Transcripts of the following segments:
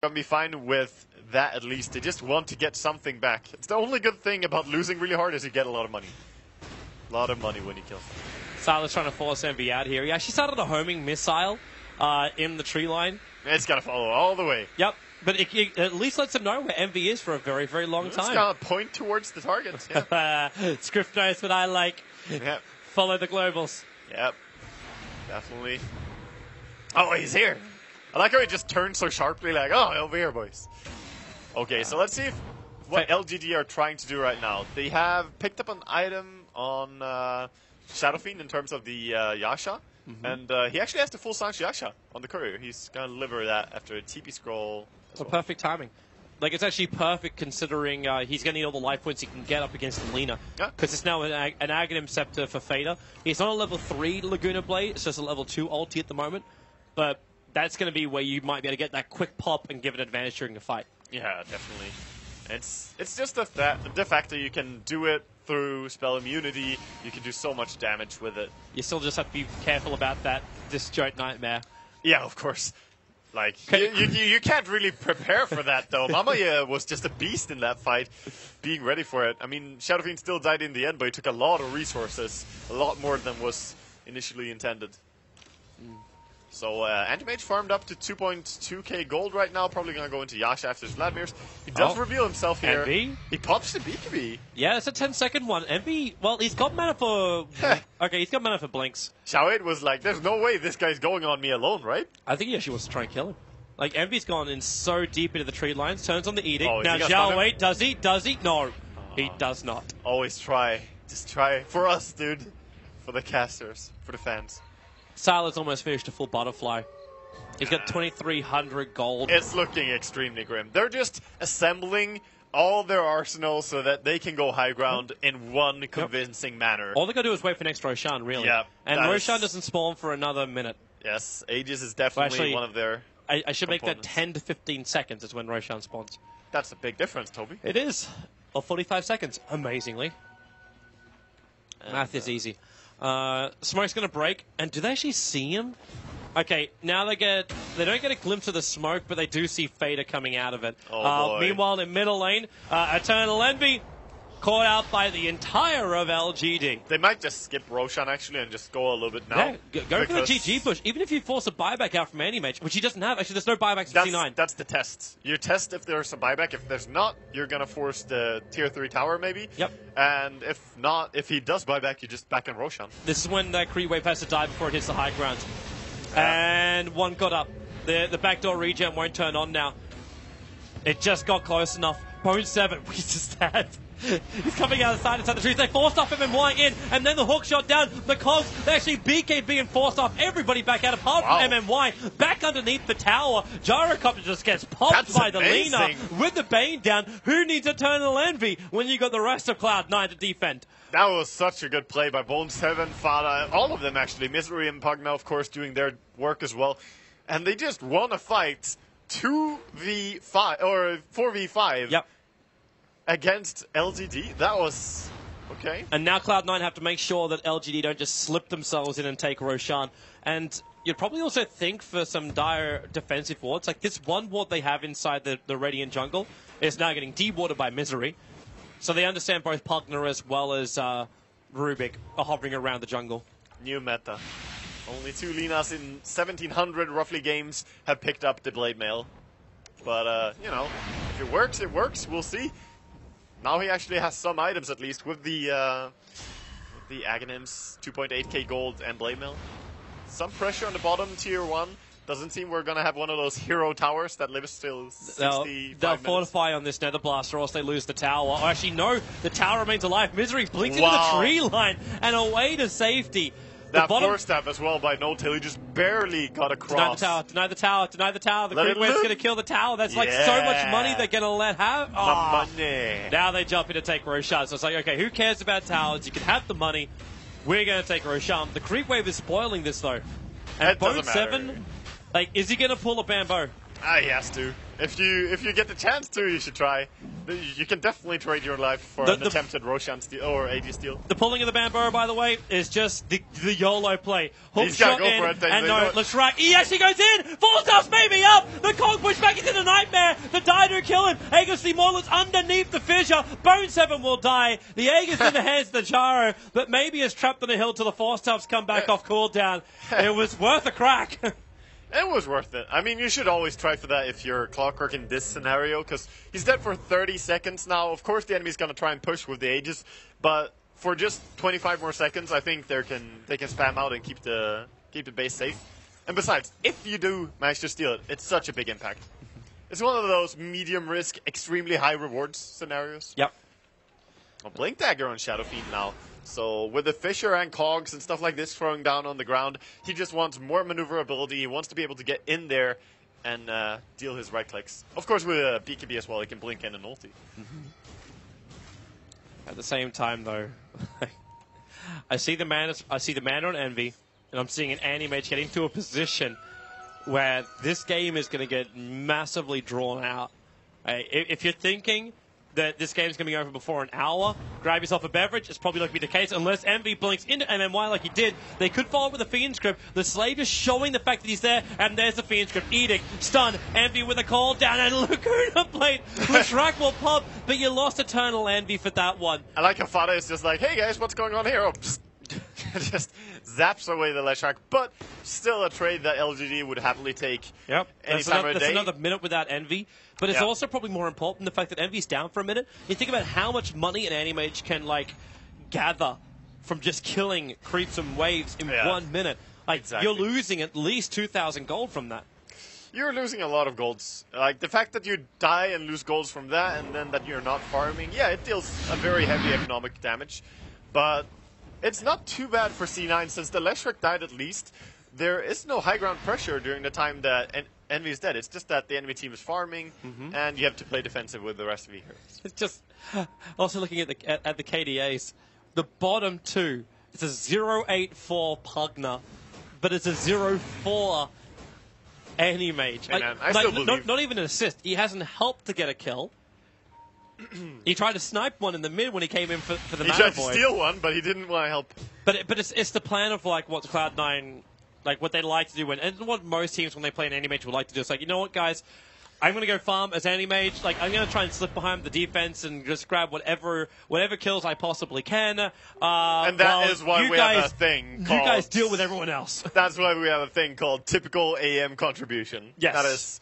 gonna be fine with that at least. They just want to get something back. It's the only good thing about losing really hard is you get a lot of money. A lot of money when you kill someone. Silas trying to force Envy out here. He actually started a homing missile in the tree line. It's gotta follow all the way. Yep. But it at least lets him know where Envy is for a very, very long time. It's gonna point towards the target. Yeah. Script knows what I like. Yep. Follow the globals. Yep. Definitely. Oh, he's here. I like how he just turned so sharply like, oh, over here, boys. Okay, so let's see what LGD are trying to do right now. They have picked up an item on Shadow Fiend in terms of the Yasha. And he actually has the full Sanch Yasha on the courier. He's going to deliver that after a TP scroll. So perfect timing. Like, it's actually perfect considering he's going to need all the life points he can get up against Lina. Because it's now an Aghanim Scepter for Fader. He's not a level 3 Laguna Blade, it's just a level 2 ulti at the moment. But that's going to be where you might be able to get that quick pop and give an advantage during the fight. Yeah, definitely. It's just the fact that you can do it through spell immunity. You can do so much damage with it. You still just have to be careful about that disjoint nightmare. Yeah, of course. Like, you can't really prepare for that, though. Mamaya was just a beast in that fight, being ready for it. I mean, Shadow Fiend still died in the end, but he took a lot of resources, a lot more than was initially intended. So, Anti-Mage farmed up to 2.2k gold right now, probably going to go into Yasha after Vladimir's. He does reveal himself here. Envy? He pops the BKB. Yeah, it's a 10-second one. Envy, well, he's got mana for... okay, he's got mana for Blinks. Xiaowei was like, there's no way this guy's going on me alone, right? I think he actually wants to try and kill him. Like, Envy's gone in so deep into the tree lines, turns on the Edict. Oh, now, Xiaowei, does he? Does he? No, he does not. Always try. Just try. For us, dude. For the casters. For the fans. Silas almost finished a full butterfly. He's got 2,300 gold. It's looking extremely grim. They're just assembling all their arsenal so that they can go high ground in one convincing manner. All they got to do is wait for next Roshan, really. Yeah, and Roshan doesn't spawn for another minute. Yes, Aegis is definitely one of their I should make that components. 10 to 15 seconds is when Roshan spawns. That's a big difference, Toby. It is. Or 45 seconds, amazingly. And math is easy. Smoke's going to break, and do they actually see him? Okay, now they don't get a glimpse of the smoke, but they do see Fader coming out of it. Oh boy. Meanwhile, in middle lane, Eternal Envy caught out by the entire of LGD. They might just skip Roshan, actually, and just go a little bit now. Yeah, go for the GG push. Even if you force a buyback out from Anti-Mage, which he doesn't have. Actually, there's no buybacks in C9. That's the test. You test if there's a buyback. If there's not, you're going to force the tier 3 tower, maybe. Yep. And if not, if he does buyback, you just back in Roshan. This is when that creep wave has to die before it hits the high ground. And one got up. The backdoor regen won't turn on now. It just got close enough. Bone 7, we just had. He's coming out of the side inside the trees. They forced off MMY in, and then the hook shot down. The cogs, they actually BKB and forced off everybody back out, apart from MMY. Back underneath the tower. Gyrocopter just gets popped by the Lina with the Bane down. Who needs Eternal Envy when you got the rest of Cloud9 to defend? That was such a good play by Bone 7, Fada, all of them actually. Misery and Pugna, of course, doing their work as well. And they just won a fight 2v5, or 4v5. Yep. Against LGD. That was okay. And now Cloud9 have to make sure that LGD don't just slip themselves in and take Roshan. And you'd probably also think for some dire defensive wards, like this one ward they have inside the Radiant jungle is now getting dewatered by Misery. So they understand both Pugna as well as Rubik are hovering around the jungle. New meta. Only 2 Linas in 1,700 roughly games have picked up the Blade Mail. But, you know, if it works, it works. We'll see. Now he actually has some items at least with the Aghanims, 2.8k gold and Blade Mail. Some pressure on the bottom tier 1. Doesn't seem we're going to have one of those hero towers that lives still 65 minutes. They'll fortify on this Nether Blaster or else they lose the tower. Or actually, no, the tower remains alive. Misery blinks into the tree line and away to safety. That force stab as well by No-Tail. He just barely got across. Deny the tower. The creep wave's going to kill the tower. That's like so much money they're going to let have. Money. Now they jump in to take Roshan. So it's like, okay, who cares about towers? You can have the money. We're going to take Roshan. The creep wave is spoiling this, though. And Bone 7, like, is he going to pull a Bamboo? He has to. If you get the chance to, you should try. You can definitely trade your life for an attempted Roshan steal or AD steal. The pulling of the Bamboo, by the way, is just the YOLO play. Hook He's got shot to go in, for it. and no, Leshrac, he actually goes in! Full stuff's maybe up! The Kong push back into the Nightmare! The Dido kill him! Aegis the Immortal's underneath the fissure! Bone 7 will die! The Aegis in the hands of the Charo, but maybe is trapped on the hill till the Force Stuffs come back off cooldown. It was worth a crack. It was worth it. I mean, you should always try for that if you're Clockwork in this scenario, because he's dead for 30 seconds now. Of course, the enemy's going to try and push with the Aegis, but for just 25 more seconds, I think they can spam out and keep the base safe. And besides, if you do manage to steal it, it's such a big impact. It's one of those medium risk, extremely high rewards scenarios. Yep. A Blink Dagger on Shadow Fiend now. So with the Fissure and Cogs and stuff like this throwing down on the ground, he just wants more maneuverability. He wants to be able to get in there and deal his right clicks. Of course, with a BKB as well, he can blink in an ulti. At the same time, though, I see the man on Envy, and I'm seeing an Animage getting to a position where this game is going to get massively drawn out. If you're thinking that this game's going to be over before an hour, grab yourself a beverage. It's probably not going to be the case unless Envy blinks into MMY like he did. They could follow with a Fiend Script. The Slave is showing the fact that he's there, and there's the Fiend Script. Edict, stun, Envy with a call down, and Laguna Blade. Leshrac will pop, but you lost Eternal Envy for that one. I like how Fada is just like, hey guys, what's going on here? Oh, just zaps away the Leshrac, but still a trade that LGD would happily take any time of the day. That's another minute without Envy. But it's also probably more important the fact that Envy's down for a minute. You think about how much money an Animage can gather from just killing creeps and waves in 1 minute. You're losing at least 2,000 gold from that. You're losing a lot of golds. Like the fact that you die and lose golds from that, and then that you're not farming, it deals a very heavy economic damage. But it's not too bad for C9 since the Leshrac died at least. There is no high ground pressure during the time that Envy is dead. It's just that the enemy team is farming, and you have to play defensive with the rest of the heroes. It's just also looking at the KDAs. The bottom two, it's a 0.84 Pugna, but it's a 0.4 Animage. Hey man, I still believe. Not even an assist. He hasn't helped to get a kill. He tried to snipe one in the mid when he came in for the Mana Void. He tried to steal one, but he didn't want to help. But it's the plan of what Cloud9. What they like to do, and what most teams when they play an Animage would like to do is you know what, guys, I'm going to go farm as Animage. I'm going to try and slip behind the defense and just grab whatever kills I possibly can. And that is why we have a thing called... You guys deal with everyone else. That's why we have a thing called typical AM contribution. Yes. That is...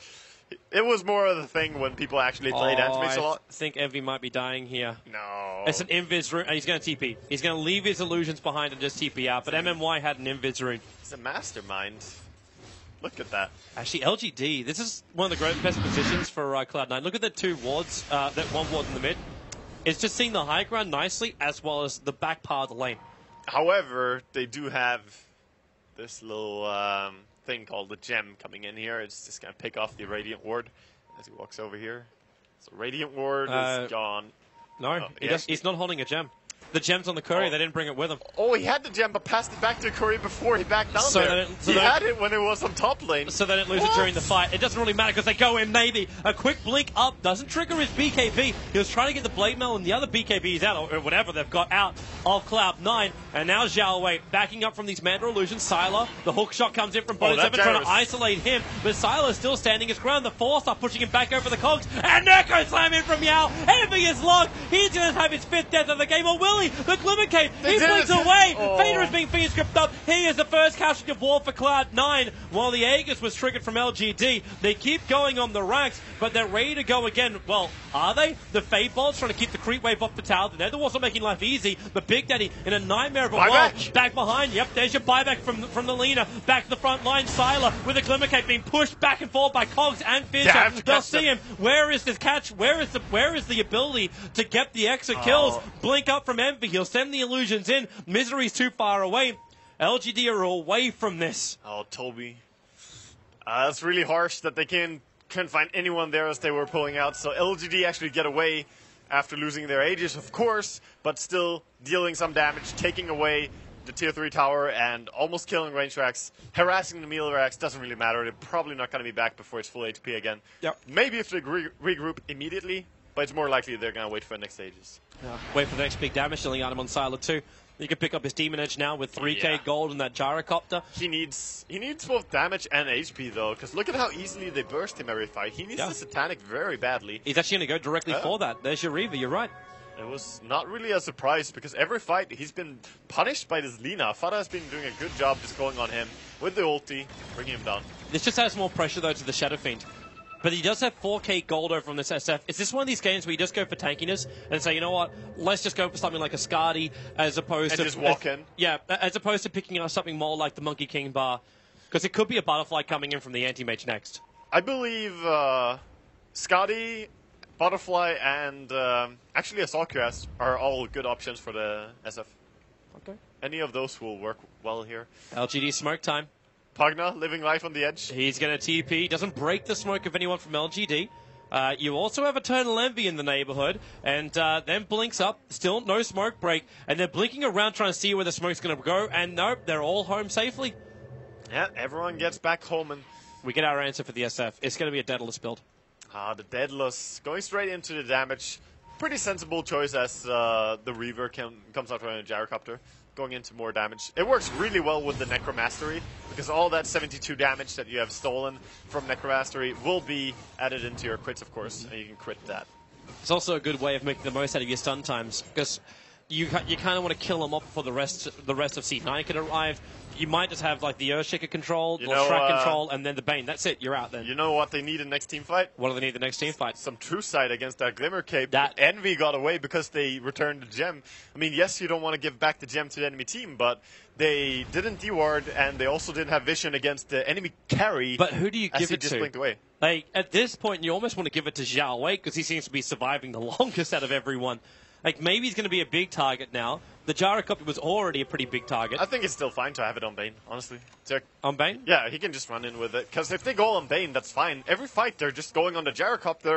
It was more of the thing when people actually played Animage a lot. I think Envy might be dying here. No. It's an Invis rune. He's going to TP. He's going to leave his illusions behind and just TP out. But MMY had an Invis rune. He's a mastermind. Look at that. Actually, LGD, this is one of the best positions for Cloud9. Look at the two wards, that one ward in the mid. It's just seeing the high ground nicely as well as the back part of the lane. However, they do have this little... thing called the gem coming in here. It's just going to pick off the Radiant Ward as he walks over here. So Radiant Ward is gone. No, he's not holding a gem. The gem's on the courier, they didn't bring it with him. Oh, he had the gem, but passed it back to the courier before he backed down there. He had it when it was on top lane. So they didn't lose it during the fight. It doesn't really matter because they go in maybe. A quick blink up doesn't trigger his BKB. He was trying to get the Blade Mail and the other BKBs out, or whatever they've got out of Cloud9. And now Zhao Wei backing up from these Mandra Illusions. Sylar, the hook shot comes in from Bone 7 trying to isolate him. But Sylar is still standing his ground. The Force are pushing him back over the cogs. And Nerko slam in from Yao. Envy is locked. He's going to have his 5th death of the game. Or will he? The Glimmer Cape. He blinks away. Vader is being Fiend Scripted up. He is the first casualty of war for Cloud9. While the Aegis was triggered from LGD. They keep going on the racks, but they're ready to go again. Well, are they? The Fade Bolts trying to keep the creep wave off the tower. The Nether Walls are making life easy, but Big Daddy in a nightmare of a world. Back behind. Yep, there's your buyback from the Lina. Back to the front line. Sylar with a Glimmer Cape being pushed back and forth by Cogs and Fisher. They'll see him. Where is this catch? Where is the ability to get the extra kills? Blink up from Envy. He'll send the illusions in. Misery's too far away. LGD are away from this. Oh, Toby. That's really harsh that they couldn't find anyone there as they were pulling out. So LGD actually get away after losing their Aegis, of course, but still dealing some damage, taking away the tier 3 tower and almost killing range racks, harassing the melee racks doesn't really matter. They're probably not going to be back before it's full HP again. Yep. Maybe if they regroup immediately, but it's more likely they're going to wait for the next stages. Yeah. Wait for the next big damage dealing item on Sylar too. You can pick up his Demon Edge now with 3k gold and that Gyrocopter. He needs both damage and HP though, because look at how easily they burst him every fight. He needs the Satanic very badly. He's actually going to go directly for that. There's your Reaver, you're right. It was not really a surprise because every fight he's been punished by this Lina. Fada has been doing a good job just going on him with the ulti, bringing him down. This just adds more pressure though to the Shadow Fiend. But he does have 4k gold over from this SF. Is this one of these games where you just go for tankiness and say, you know what, let's just go for something like a Skadi as opposed to... just walk in? Yeah, as opposed to picking up something more like the Monkey King bar. Because it could be a Butterfly coming in from the Anti-Mage next. I believe Skadi, Butterfly, and actually Assault Cuirass are all good options for the SF. Okay. Any of those will work well here. LGD smoke time. Pugna, living life on the edge. He's going to TP. Doesn't break the smoke of anyone from LGD. You also have Eternal Envy in the neighborhood. And then blinks up. Still no smoke break. And they're blinking around trying to see where the smoke's going to go. And nope, they're all home safely. Yeah, everyone gets back home. And we get our answer for the SF. It's going to be a Daedalus build. The Daedalus going straight into the damage. Pretty sensible choice as the Reaver comes out from a Gyrocopter. Going into more damage. It works really well with the Necromastery, because all that 72 damage that you have stolen from Necromastery will be added into your crits, of course, and you can crit that. It's also a good way of making the most out of your stun times, because you kind of want to kill them up before the rest of C9 can arrive. You might just have like the Earthshaker control, the Shrek control, and then the Bane. That's it. You're out then. You know what they need in next team fight? What do they need the next team fight? Some True Sight against that Glimmer Cape. That Envy got away because they returned the gem. I mean, yes, you don't want to give back the gem to the enemy team, but they didn't deward, and they also didn't have vision against the enemy carry. But who do you give it just to? Blinked away. Like at this point, you almost want to give it to Zhao Wei because he seems to be surviving the longest out of everyone. Like, maybe he's going to be a big target now. The Gyrocopter was already a pretty big target. I think it's still fine to have it on Bane, honestly. On Bane? Yeah, he can just run in with it. Because if they go on Bane, that's fine. Every fight, they're just going on the Gyrocopter.